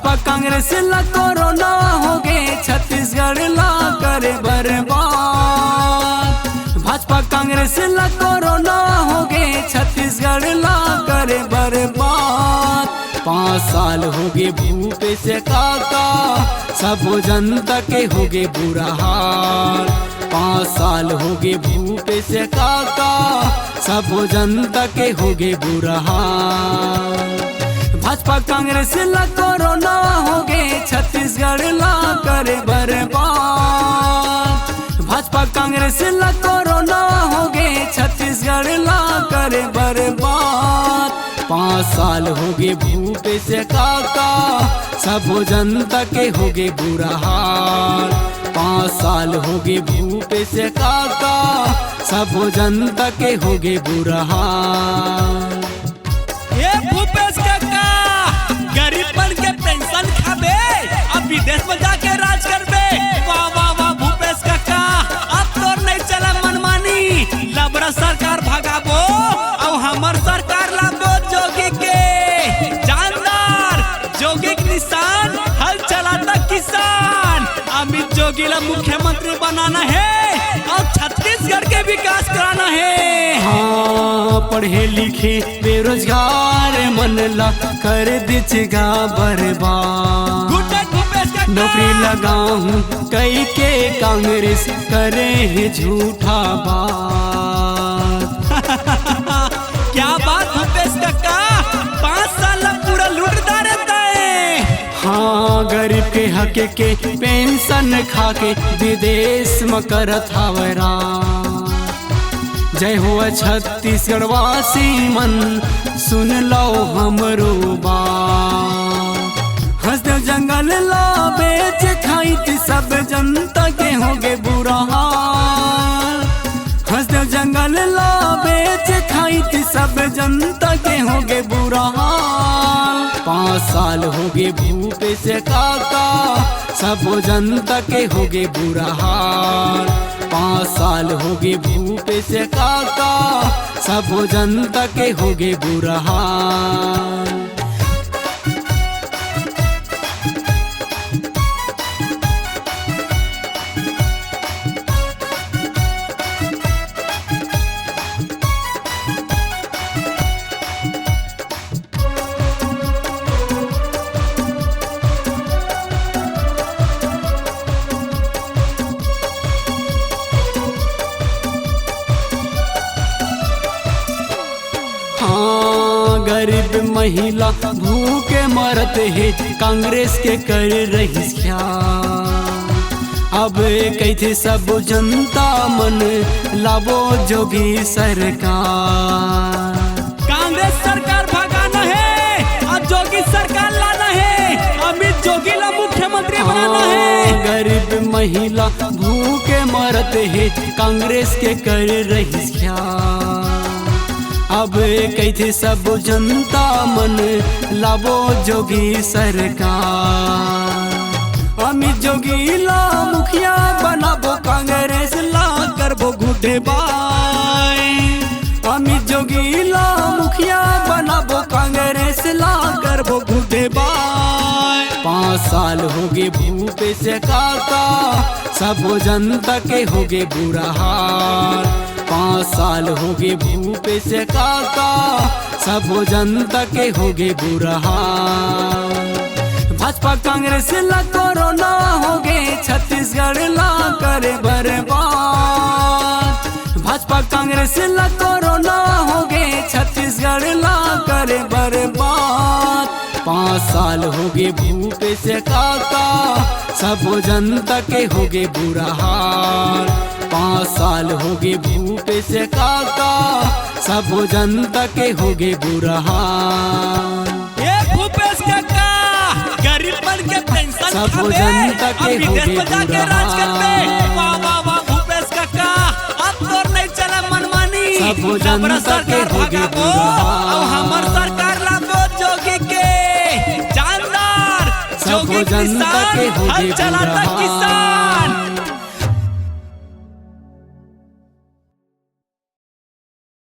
भाजपा कांग्रेस ला कोरोना हो गए छत्तीसगढ़ ला करे बर्बाद। भाजपा कांग्रेस ला कोरोना हो गए छत्तीसगढ़ ला करे बर्बाद। 5 साल हो गए भूपेश काका सब जनता के हो गए बुरा हाल। 5 साल हो गए भूपेश काका सब जनता के हो गए बुरा हाल। भाजपा कांग्रेस ला कोरोना हो गए छत्तीसगढ़ ला करे बर्बाद। भाजपा कांग्रेस ला कोरोना हो गए छत्तीसगढ़ ला करे बर्बाद। 5 साल हो गए भूपेश काका सब जनता के हो गए बुरा हाल। 5 साल हो गए भूपेश काका सब जनता के हो गए बुरा हाल। ये भूपेश काका गरीब बन के पेंशन खाबे अब विदेश में जाके राज करबे। वाह वाह वाह भूपेश काका अब तो नहीं चला मनमानी। लबड़ा सरकार भगाबो और हमार सरकार लाबो जोगी के जानदार जोगी के निशान हल चलाता किसान। अमित जोगी ला मुख्यमंत्री बनाना है और छत्तीसगढ़ के विकास कराना है। हाँ पढ़े लिखे बेरोजगार मन ला कर दीजिएगा बर्बाद। नौकरी लगाऊं कई के कांग्रेस करे है झूठा बात। क्या बात भूपेश काका 5 साल पूरा लूटता रहता है। हाँ गरीब के हक के पेंशन खा के विदेश में करत हवरा। जय हो छत्तीसगढ़ वासी मन सुन लो हमरो बात। हंसदेव जंगल ला बेच खाई थी सब जनता के होगे बुरा हाल। हंसदेव जंगल ला बेच खाई थी सब जनता के होगे बुरा हाल। 5 साल हो गए भूपेश काका सब जनता के होगे बुरा हाल। 5 साल हो गए भूपेश काका सब जनता के हो गए बुरा हाल। गरीब महिला भूखे मरत है कांग्रेस के कर रही ख्याल। अब कैथे सब जनता मन लाबो जोगी सरकार। कांग्रेस सरकार भगाना है और जोगी सरकार लाना है। अमित जोगी ला मुख्यमंत्री बनाना है। गरीब महिला भूखे मरत है कांग्रेस के कर रही ख्याल। अब कैथे सब जनता मन लाबो जोगी सरकार। अमित जोगी ला मुखिया बनाबो कांग्रेस ला करबो घुटे बाई। अमित जोगी ला मुखिया बनाबो कांग्रेस ला करबो घुटे बाई। 5 साल हो गए भूपेश काका सब जनता के हो गए बुरा हाल। 5 साल हो गए भूपेश काका सब जनता के हो गए बुरा हाल। भाजपा कांग्रेस ला कोरोना हो गए छत्तीसगढ़ ला करे बर्बाद। भाजपा कांग्रेस ला कोरोना हो गए छत्तीसगढ़ ला करे बर्बाद। 5 साल हो गए भूपेश काका सब जनता के हो गए बुरा हाल। 5 साल हो गए भूपेश काका सब जनता के हो गए बुरा हाल। ये भूपेश काका गरीब बन के पेंशन सब खाबे जनता के और विदेश में जाके राज करबे। वाह वाह वाह भूपेश काका अब तो नहीं चला मनमानी। सब लबड़ा जनता के सरकार हो गए भगाबो बुरा हाल। और हमार सरकार लाबो जोगी के जानदार सब जोगी के जनता के निशान हो हल गए चलाता बुरा हाल। किसान।